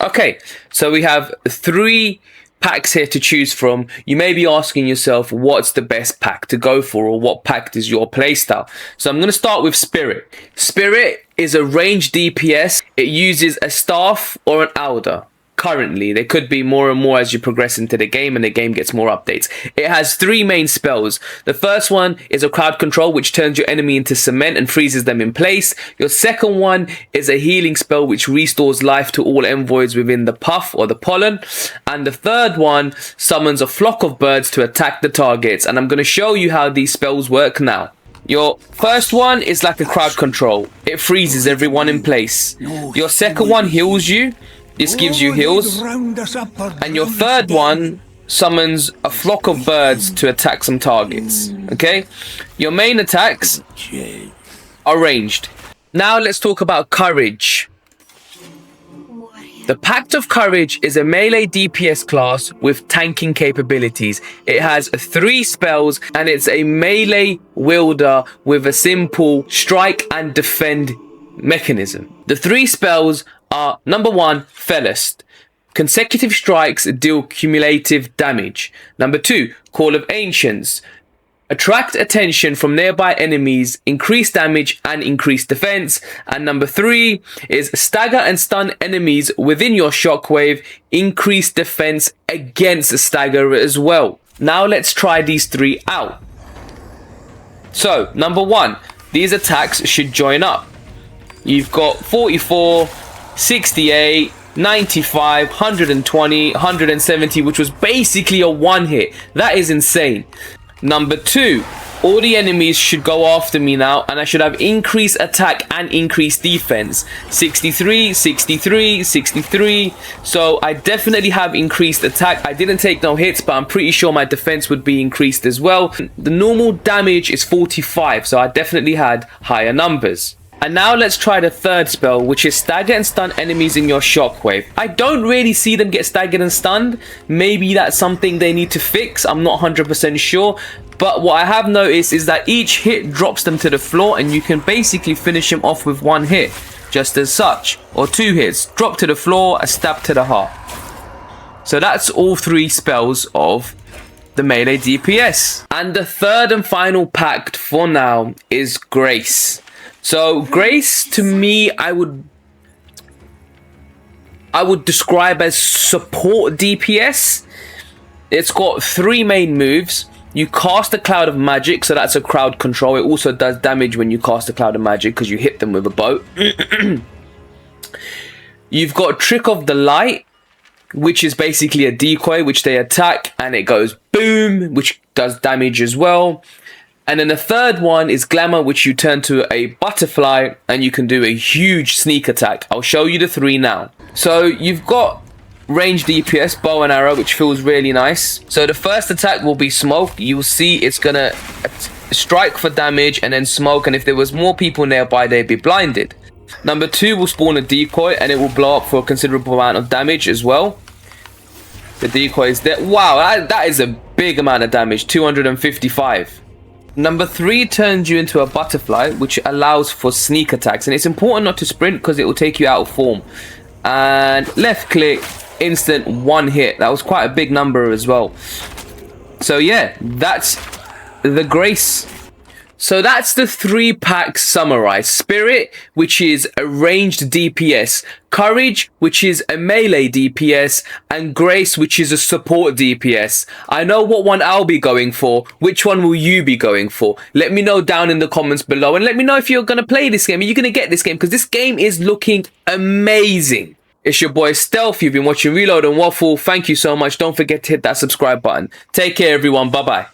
Okay, so we have 3 packs here to choose from. You may be asking yourself, what's the best pack to go for, or what pack is your playstyle? So I'm going to start with Spirit. Spirit is a ranged DPS. It uses a staff or an Alder. Currently, there could be more and more as you progress into the game and the game gets more updates. It has 3 main spells. The first one is a crowd control, which turns your enemy into cement and freezes them in place. Your second one is a healing spell, which restores life to all envoys within the puff or the pollen. And the third one summons a flock of birds to attack the targets. And I'm going to show you how these spells work now. Your first one is like a crowd control. It freezes everyone in place. Your second one heals you. This gives you heals. And your third one summons a flock of birds to attack some targets. Okay? Your main attacks are ranged. Now let's talk about Courage. The Pact of Courage is a melee DPS class with tanking capabilities. It has 3 spells and it's a melee wielder with a simple strike and defend mechanism. The 3 spells are: number 1, Felist. Consecutive strikes deal cumulative damage. Number 2, Call of Ancients. Attract attention from nearby enemies, increase damage and increase defense. And number 3 is Stagger and stun enemies within your shockwave, increase defense against stagger as well. Now let's try these 3 out. So, number 1, these attacks should join up. You've got 44, 68, 95, 120, 170, which was basically a 1 hit. That is insane. Number 2, all the enemies should go after me now, and I should have increased attack and increased defense. 63, 63, 63. So I definitely have increased attack. I didn't take no hits, but I'm pretty sure my defense would be increased as well. The normal damage is 45, so I definitely had higher numbers. And now let's try the third spell, which is Stagger and stun enemies in your shockwave. I don't really see them get staggered and stunned. Maybe that's something they need to fix. I'm not 100% sure. But what I have noticed is that each hit drops them to the floor, and you can basically finish them off with 1 hit, just as such. Or 2 hits. Drop to the floor, a stab to the heart. So that's all 3 spells of the melee DPS. And the third and final pact for now is Grace. So Grace, to me, I would describe as support DPS. It's got 3 main moves. You cast a cloud of magic, so that's a crowd control. It also does damage when you cast a cloud of magic because you hit them with a bow. You've got Trick of the Light, which is basically a decoy, which they attack and it goes boom, which does damage as well. And then the third one is Glamour, which you turn to a butterfly and you can do a huge sneak attack. I'll show you the 3 now. So you've got ranged DPS, bow and arrow, which feels really nice. So the first attack will be smoke. You'll see it's gonna strike for damage and then smoke. And if there was more people nearby, they'd be blinded. Number 2 will spawn a decoy and it will blow up for a considerable amount of damage as well. The decoy is there. Wow, that is a big amount of damage, 255. Number 3 turns you into a butterfly, which allows for sneak attacks. And it's important not to sprint because it will take you out of form. And left click, instant 1 hit. That was quite a big number as well. So yeah, that's the Grace. So that's the 3 packs summarized. Spirit, which is a ranged DPS. Courage, which is a melee DPS. And Grace, which is a support DPS. I know what one I'll be going for. Which one will you be going for? Let me know down in the comments below. And let me know if you're going to play this game. Are you going to get this game? Because this game is looking amazing. It's your boy Stealth. You've been watching Reload and Waffle. Thank you so much. Don't forget to hit that subscribe button. Take care, everyone. Bye-bye.